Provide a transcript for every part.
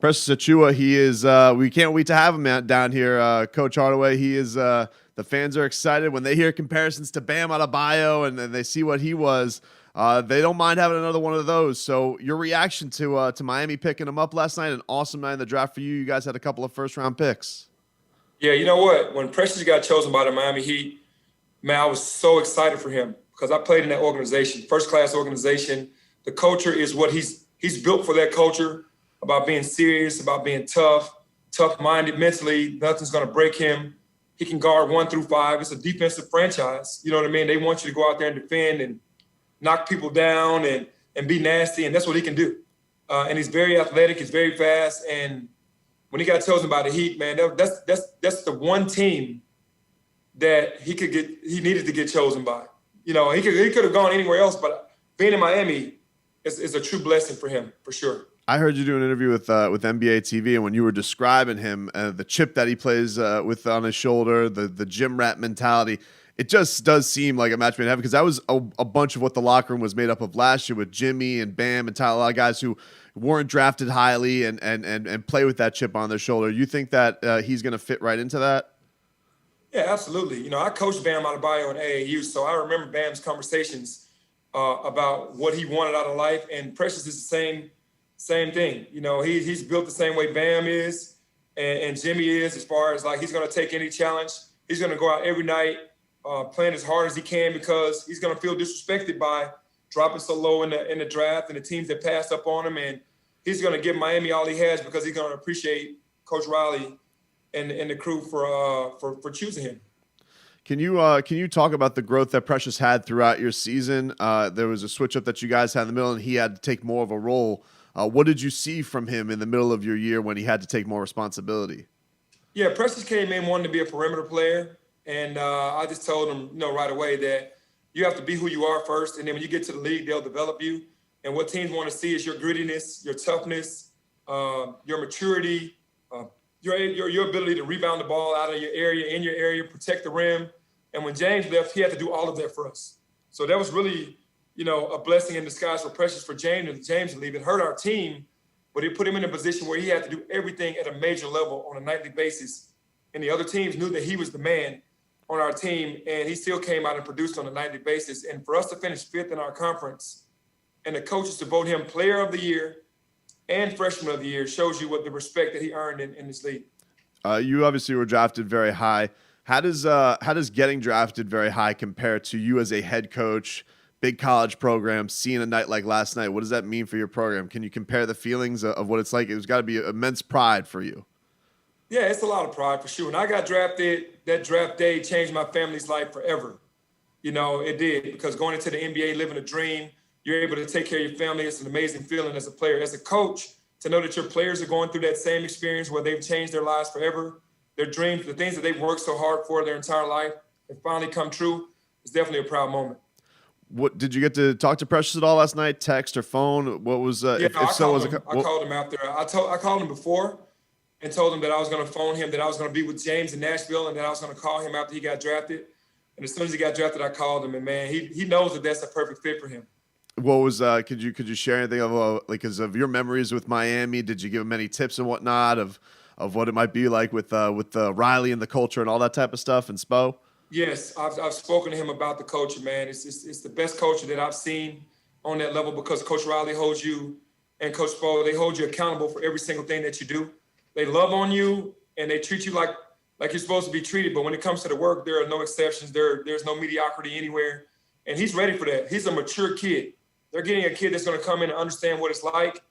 Precious Achiuwa, he is. We can't wait to have him down here, Coach Hardaway. He is. The fans are excited when they hear comparisons to Bam Adebayo and they see what he was. They don't mind having another one of those. So your reaction to Miami picking him up last night, an awesome night in the draft for you. You guys had a couple of first-round picks. Yeah, you know what? When Precious got chosen by the Miami Heat, man, I was so excited for him because I played in that organization, first-class organization. The culture is what he's built for that culture, about being serious, about being tough-minded mentally. Nothing's going to break him. He can guard 1 through 5. It's a defensive franchise. You know what I mean? They want you to go out there and defend and knock people down and be nasty, and that's what he can do. And he's very athletic. He's very fast. And when he got chosen by the Heat, man, that's the one team that he needed to get chosen by. You know, he could have gone anywhere else, but being in Miami is a true blessing for him, for sure. I heard you do an interview with NBA TV, and when you were describing him, the chip that he plays with on his shoulder, the gym rat mentality, it just does seem like a match made in heaven, because that was a bunch of what the locker room was made up of last year with Jimmy and Bam and Tyler, a lot of guys who weren't drafted highly and play with that chip on their shoulder. You think that he's going to fit right into that? Yeah, absolutely. You know, I coached Bam Adebayo in AAU, so I remember Bam's conversations about what he wanted out of life, and Precious is the same thing. You know, he's built the same way Bam is and Jimmy is, as far as like he's going to take any challenge. He's going to go out every night playing as hard as he can, because he's going to feel disrespected by dropping so low in the draft and the teams that passed up on him. And he's going to give Miami all he has, because he's going to appreciate Coach Riley and the crew for choosing him. Can you talk about the growth that Precious had throughout your season? There was a switch up that you guys had in the middle, and he had to take more of a role. What did you see from him in the middle of your year when he had to take more responsibility? Yeah, Precious came in wanting to be a perimeter player, and I just told him, right away that you have to be who you are first, and then when you get to the league, they'll develop you. And what teams want to see is your grittiness, your toughness, your maturity, your ability to rebound the ball out of your area, in your area, protect the rim. And when James left, he had to do all of that for us. So that was really, a blessing in disguise for Precious for James to leave. It hurt our team, but it put him in a position where he had to do everything at a major level on a nightly basis. And the other teams knew that he was the man on our team, and he still came out and produced on a nightly basis. And for us to finish 5th in our conference and the coaches to vote him Player of the Year and Freshman of the Year shows you what the respect that he earned in this league. You obviously were drafted very high. How does getting drafted very high compare to you as a head coach, big college program, seeing a night like last night? What does that mean for your program? Can you compare the feelings of what it's like? It's got to be immense pride for you. Yeah, it's a lot of pride for sure. When I got drafted, that draft day changed my family's life forever. It did, because going into the NBA, living a dream, you're able to take care of your family. It's an amazing feeling as a player. As a coach, to know that your players are going through that same experience where they've changed their lives forever, their dreams, the things that they've worked so hard for their entire life have finally come true, it's definitely a proud moment. What did you get to talk to Precious at all last night? Text or phone? What was I called him after. I called him before and told him that I was going to phone him, that I was going to be with James in Nashville, and that I was going to call him after he got drafted. And as soon as he got drafted, I called him, and man, he knows that that's a perfect fit for him. What was could you share anything of your memories with Miami? Did you give him any tips and whatnot of what it might be like with Riley and the culture and all that type of stuff and Spo? Yes, I've spoken to him about the culture, man. It's the best culture that I've seen on that level, because Coach Riley holds you and Coach Spo, they hold you accountable for every single thing that you do. They love on you and they treat you like you're supposed to be treated. But when it comes to the work, there are no exceptions. There's no mediocrity anywhere. And he's ready for that. He's a mature kid. They're getting a kid that's going to come in and understand what it's like.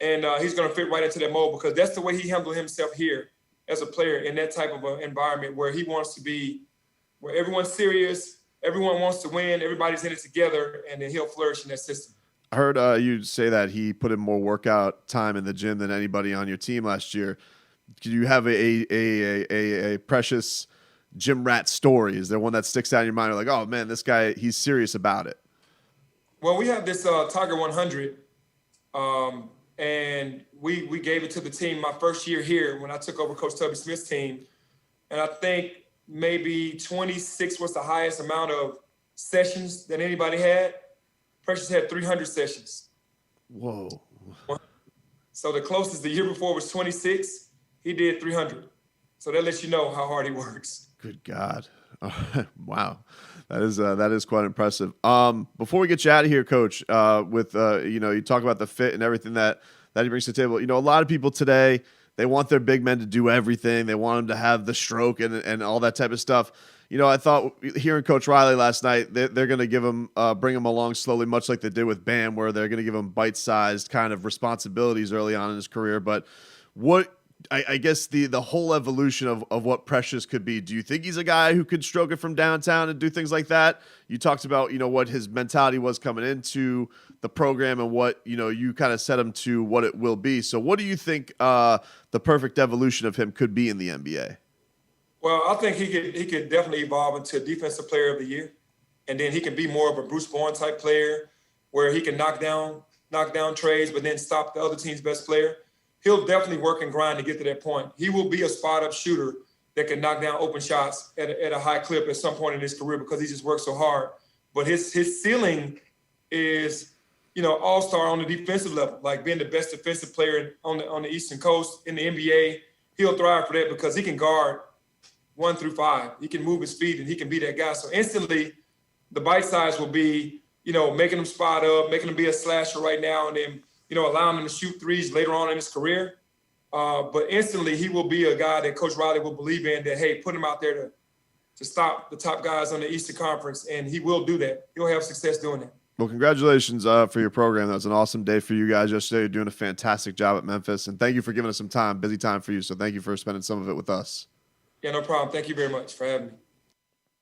And he's going to fit right into that mold, because that's the way he handled himself here as a player in that type of an environment where he wants to be, where everyone's serious, everyone wants to win, everybody's in it together, and then he'll flourish in that system. I heard you say that he put in more workout time in the gym than anybody on your team last year. Do you have a Precious gym rat story? Is there one that sticks out in your mind? Like, oh man, this guy, he's serious about it. Well, we have this Tiger 100, and we gave it to the team my first year here when I took over Coach Tubby Smith's team. And I think maybe 26 was the highest amount of sessions that anybody had. Precious had 300 sessions. Whoa. So the closest the year before was 26. He did 300. So that lets you know how hard he works. Good God. Wow. That is quite impressive. Before we get you out of here, Coach, with you talk about the fit and everything that he brings to the table. A lot of people today, they want their big men to do everything. They want them to have the stroke and all that type of stuff. I thought hearing Coach Riley last night, they're going to give him, bring him along slowly, much like they did with Bam, where they're going to give him bite-sized kind of responsibilities early on in his career. But what I guess the whole evolution of what Precious could be. Do you think he's a guy who could stroke it from downtown and do things like that? You talked about, what his mentality was coming into the program and what, you kind of set him to what it will be. So what do you think the perfect evolution of him could be in the NBA? Well, I think he could definitely evolve into Defensive Player of the Year. And then he can be more of a Bruce Bowen type player where he can knock down trades, but then stop the other team's best player. He'll definitely work and grind to get to that point. He will be a spot-up shooter that can knock down open shots at a high clip at some point in his career because he just works so hard. But his ceiling is, all-star on the defensive level, like being the best defensive player on the Eastern Coast in the NBA. He'll thrive for that because he can guard 1 through 5. He can move his feet and he can be that guy. So instantly, the bite size will be, making him spot up, making him be a slasher right now, and then allowing him to shoot threes later on in his career. But instantly, he will be a guy that Coach Riley will believe in that, hey, put him out there to stop the top guys on the Eastern Conference, and he will do that. He'll have success doing that. Well, congratulations for your program. That was an awesome day for you guys yesterday. You're doing a fantastic job at Memphis, and thank you for giving us some time, busy time for you, so thank you for spending some of it with us. Yeah, no problem. Thank you very much for having me.